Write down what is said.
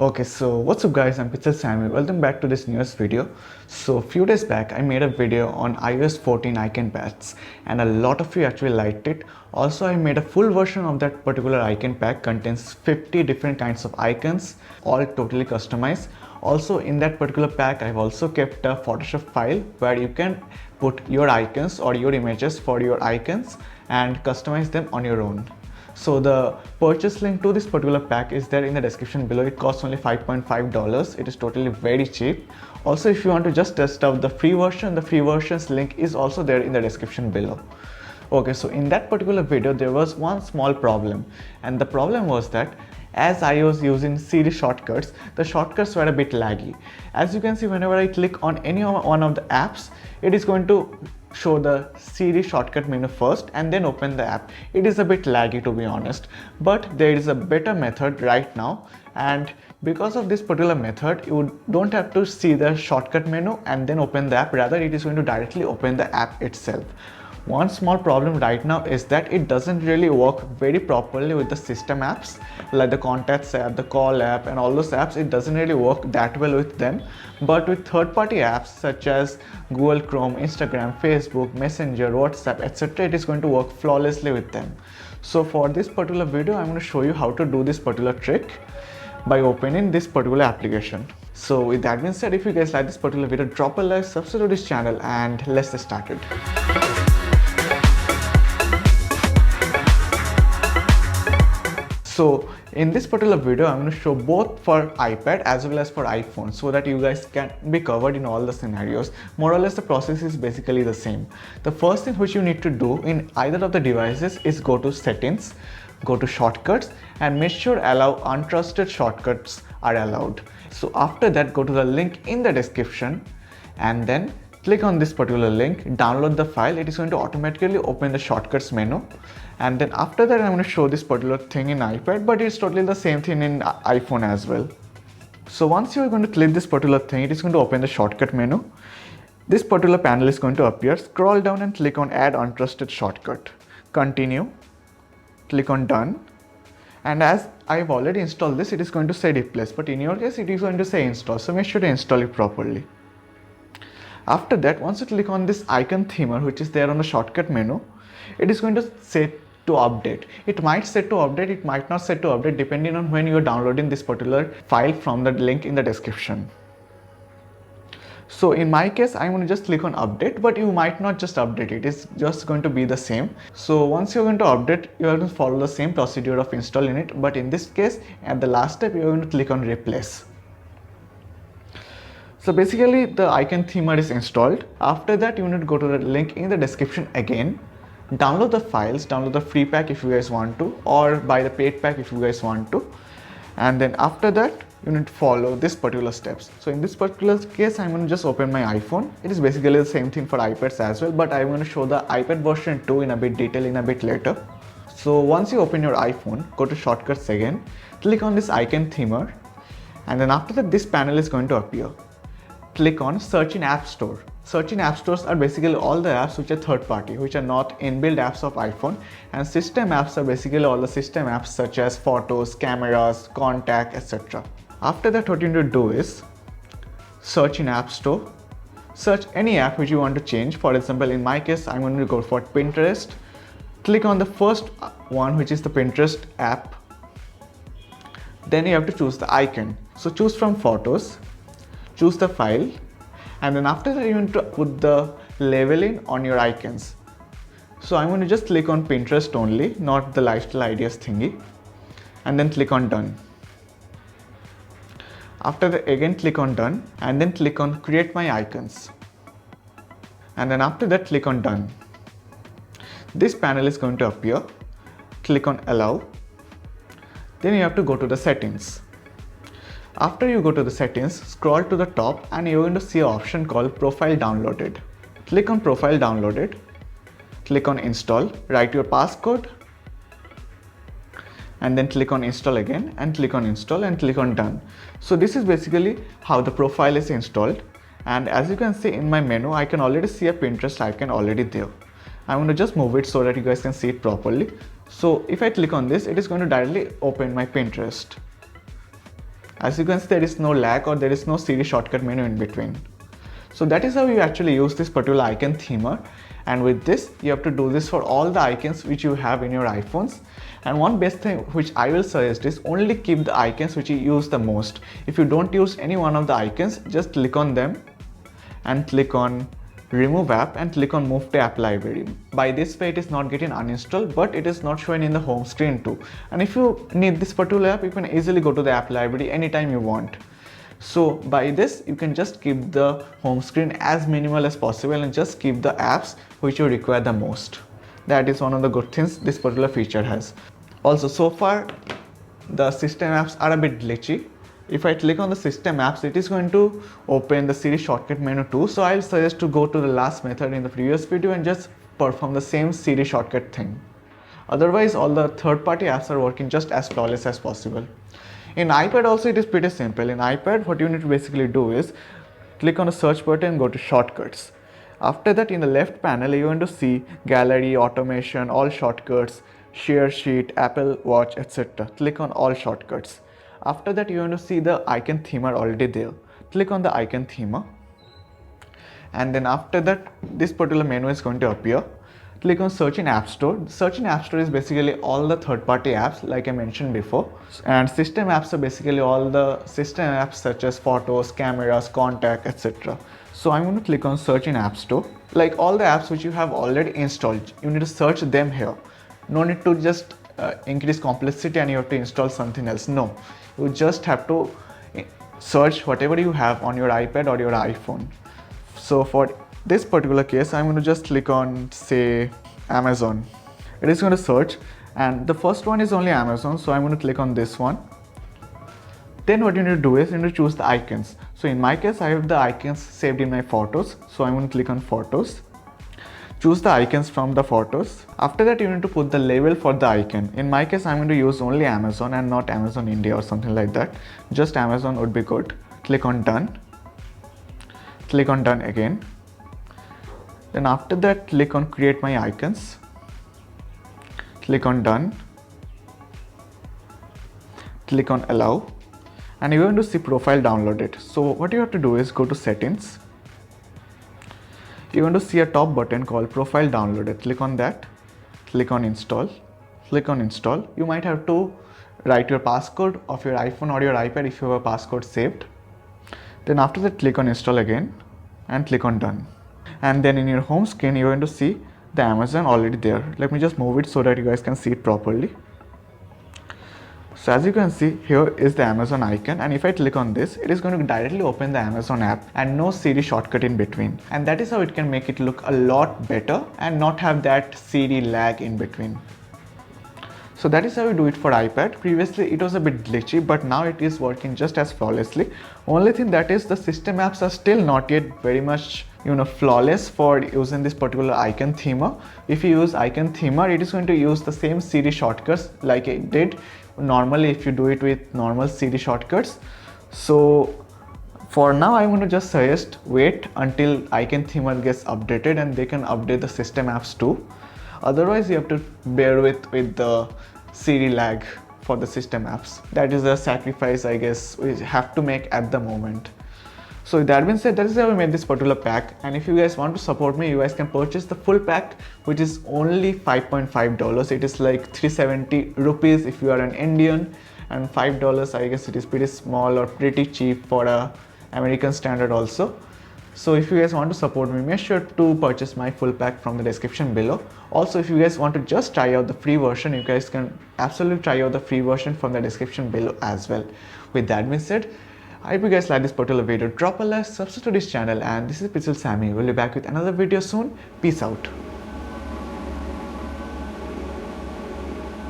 Okay, so what's up guys, I'm Pixel Sammy. Welcome back to this newest video. So a few days back I made a video on iOS 14 icon packs and a lot of you actually liked it. Also I made a full version of that particular icon pack, contains 50 different kinds of icons, all totally customized. Also in that particular pack I've also kept a Photoshop file where you can put your icons or your images for your icons and customize them on your own. So the purchase link to this particular pack is there in the description below. It costs only $5.5. It is totally very cheap. Also, if you want to just test out the free version's link is also there in the description below. Okay, so in that particular video there was one small problem, and the problem was that as I was using Siri shortcuts, the shortcuts were a bit laggy. As you can see, whenever I click on any one of the apps, it is going to show the Siri shortcut menu first and then open the app. It is a bit laggy, to be honest, but there is a better method right now, and because of this particular method you don't have to see the shortcut menu and then open the app. Rather, it is going to directly open the app itself. One small problem right now is that it doesn't really work very properly with the system apps like the contacts app, the call app, and all those apps. It doesn't really work that well with them, but with third-party apps such as Google Chrome, Instagram, Facebook, Messenger, WhatsApp, etc., it is going to work flawlessly with them. So for this particular video I'm going to show you how to do this particular trick by opening this particular application. So with that being said, if you guys like this particular video, drop a like, subscribe to this channel, and let's get started. So in this particular video I'm going to show both for iPad as well as for iPhone, so that you guys can be covered in all the scenarios. More or less the process is basically the same. The first thing which you need to do in either of the devices is go to settings, go to shortcuts, and make sure allow untrusted shortcuts are allowed. So after that, go to the link in the description and then click on this particular link, download the file. It is going to automatically open the shortcuts menu, and then after that I'm going to show this particular thing in iPad, but it's totally the same thing in iPhone as well. So once you're going to click this particular thing, it is going to open the shortcut menu. This particular panel is going to appear. Scroll down and click on add untrusted shortcut. Continue, click on done, and as I've already installed this, it is going to say replace, but in your case it is going to say install, so make sure to install it properly. After that, once you click on this icon themer which is there on the shortcut menu, it is going to set to update. It might set to update, it might not set to update, depending on when you are downloading this particular file from the link in the description. So in my case I'm going to just click on update, but you might not just update it, it's just going to be the same. So once you're going to update, you are going to follow the same procedure of installing it, but in this case at the last step you're going to click on replace. So basically the icon themer is installed. After that you need to go to the link in the description again, download the files, download the free pack if you guys want to, or buy the paid pack if you guys want to, and then after that you need to follow this particular steps. So in this particular case I'm going to just open my iPhone. It is basically the same thing for iPads as well, but I'm going to show the iPad version 2 in a bit detail in a bit later. So once you open your iPhone, go to shortcuts again, click on this icon themer, and then after that this panel is going to appear. Click on search in app store. Search in app stores are basically all the apps which are third party, which are not inbuilt apps of iPhone, and system apps are basically all the system apps such as photos, cameras, contact, etc. After that, what you need to do is search in app store, search any app which you want to change. For example, in my case I'm going to go for Pinterest. Click on the first one, which is the Pinterest app. Then you have to choose the icon. So choose from photos, choose the file, and then after that you need to put the labeling on your icons. So I'm going to just click on Pinterest only, not the lifestyle ideas thingy, and then click on done. After that again click on done, and then click on create my icons, and then after that click on done. This panel is going to appear. Click on allow. Then you have to go to the settings. After you go to the settings, scroll to the top and you're going to see an option called profile downloaded. Click on profile downloaded, click on install, write your passcode, and then click on install again, and click on install and click on done. So this is basically how the profile is installed, and as you can see in my menu I can already see a Pinterest icon already there. I'm going to just move it so that you guys can see it properly. So if I click on this, it is going to directly open my Pinterest. As you can see, there is no lag or there is no Siri shortcut menu in between. So that is how you actually use this particular icon themer, and with this you have to do this for all the icons which you have in your iPhones. And one best thing which I will suggest is only keep the icons which you use the most. If you don't use any one of the icons, just click on them and click on remove app and click on move to app library. By this way it is not getting uninstalled, but it is not showing in the home screen too. And if you need this particular app, you can easily go to the app library anytime you want. So by this you can just keep the home screen as minimal as possible and just keep the apps which you require the most. That is one of the good things this particular feature has. Also, so far the system apps are a bit glitchy. If I click on the system apps, it is going to open the Siri shortcut menu too. So I'll suggest to go to the last method in the previous video and just perform the same Siri shortcut thing. Otherwise all the third-party apps are working just as flawless as possible. In iPad also it is pretty simple. In iPad what you need to basically do is click on the search button and go to shortcuts. After that, in the left panel you're going to see gallery, automation, all shortcuts, share sheet, Apple Watch, etc. Click on all shortcuts. After that you're going to see the icon themer already there. Click on the icon themer, and then after that this particular menu is going to appear. Click on search in App Store. Search in App Store is basically all the third-party apps like I mentioned before, and system apps are basically all the system apps such as photos, cameras, contact, etc. So I'm going to click on search in App Store. Like all the apps which you have already installed, you need to search them here. No need to just increase complexity and you have to install something else. No, you just have to search whatever you have on your iPad or your iPhone. So for this particular case, I'm going to just click on, say, Amazon. It is going to search, and the first one is only Amazon, so I'm going to click on this one. Then what you need to do is you need to choose the icons. So in my case, I have the icons saved in my photos, so I'm going to click on photos. Choose the icons from the photos. After that you need to put the label for the icon. In my case, I'm going to use only Amazon and not Amazon India or something like that. Just Amazon would be good. Click on done. Click on done again. Then after that, click on create my icons. Click on done. Click on allow. And you're going to see profile downloaded. So what you have to do is go to settings. You're going to see a top button called profile downloaded. Click on that. Click on install. Click on install. You might have to write your passcode of your iPhone or your iPad if you have a passcode saved. Then after that, click on install again and click on done. And then in your home screen, you're going to see the Amazon already there. Let me just move it so that you guys can see it properly. So as you can see, here is the Amazon icon, and if I click on this, it is going to directly open the Amazon app and no Siri shortcut in between. And that is how it can make it look a lot better and not have that Siri lag in between. So that is how you do it for iPad. Previously it was a bit glitchy, but now it is working just as flawlessly. Only thing that is the system apps are still not yet very much flawless for using this particular icon themer. If you use icon themer, it is going to use the same Siri shortcuts like it did normally if you do it with normal Siri shortcuts. So for now, I'm going to just suggest wait until icon themer gets updated and they can update the system apps too. Otherwise you have to bear with the Siri lag for the system apps. That is a sacrifice I guess we have to make at the moment. So with that being said, that is how we made this particular pack, and if you guys want to support me, you guys can purchase the full pack, which is only $5.5. It is like 370 rupees if you are an Indian, and $5 I guess it is pretty small or pretty cheap for a American standard also. So if you guys want to support me, make sure to purchase my full pack from the description below. Also, if you guys want to just try out the free version, you guys can absolutely try out the free version from the description below as well. With that being said, I hope you guys like this particular video. Drop a like, subscribe to this channel, and this is Pixel Sammy. We'll be back with another video soon. Peace out.